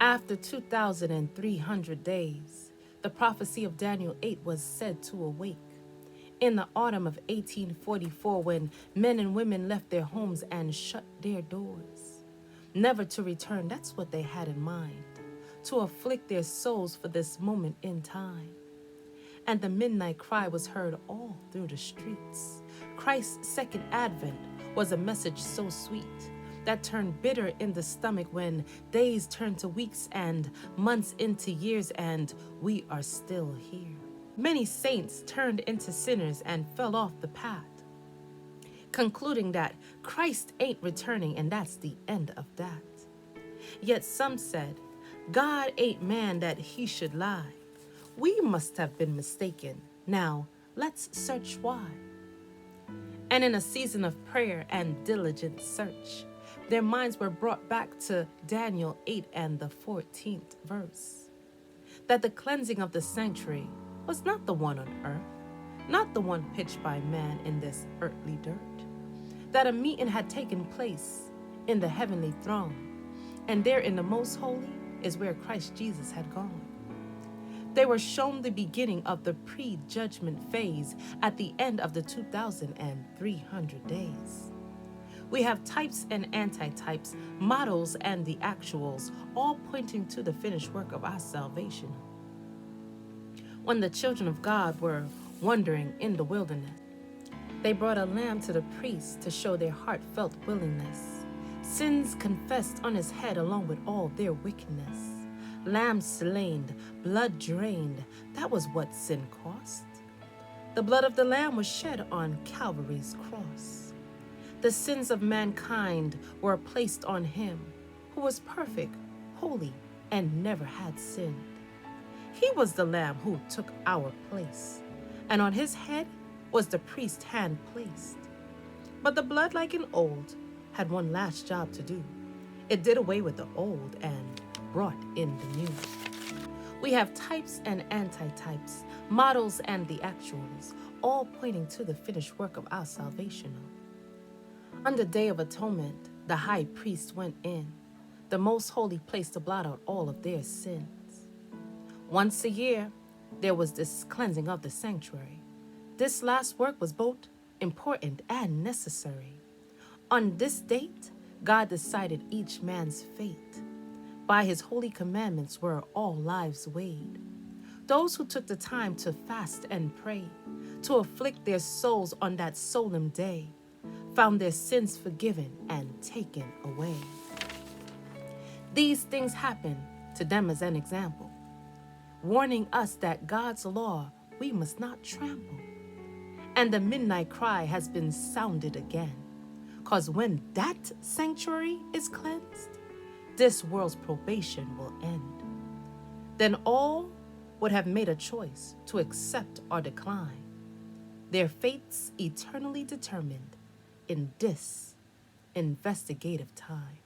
After 2,300 days, the prophecy of Daniel 8 was said to awake. In the autumn of 1844, when men and women left their homes and shut their doors, never to return, that's what they had in mind, to afflict their souls for this moment in time. And the midnight cry was heard all through the streets. Christ's second advent was a message so sweet that turned bitter in the stomach when days turned to weeks and months into years, and we are still here. Many saints turned into sinners and fell off the path, concluding that Christ ain't returning and that's the end of that. Yet some said, God ain't man that he should lie. We must have been mistaken. Now let's search why. And in a season of prayer and diligent search, their minds were brought back to Daniel 8 and the 14th verse. That the cleansing of the sanctuary was not the one on earth, not the one pitched by man in this earthly dirt. That a meeting had taken place in the heavenly throne, and there in the most holy is where Christ Jesus had gone. They were shown the beginning of the pre-judgment phase at the end of the 2,300 days. We have types and antitypes, models and the actuals, all pointing to the finished work of our salvation. When the children of God were wandering in the wilderness, they brought a lamb to the priest to show their heartfelt willingness. Sins confessed on his head along with all their wickedness. Lamb slain, blood drained, that was what sin cost. The blood of the lamb was shed on Calvary's cross. The sins of mankind were placed on him, who was perfect, holy, and never had sinned. He was the lamb who took our place, and on his head was the priest's hand placed. But the blood, like an old, had one last job to do. It did away with the old and brought in the new. We have types and antitypes, models and the actuals, all pointing to the finished work of our salvation. On the Day of Atonement, the high priest went in, the most holy place, to blot out all of their sins. Once a year, there was this cleansing of the sanctuary. This last work was both important and necessary. On this date, God decided each man's fate. By his holy commandments were all lives weighed. Those who took the time to fast and pray, to afflict their souls on that solemn day, found their sins forgiven and taken away. These things happened to them as an example, warning us that God's law we must not trample. And the midnight cry has been sounded again, 'cause when that sanctuary is cleansed, this world's probation will end. Then all would have made a choice to accept or decline, their fates eternally determined in this investigative time.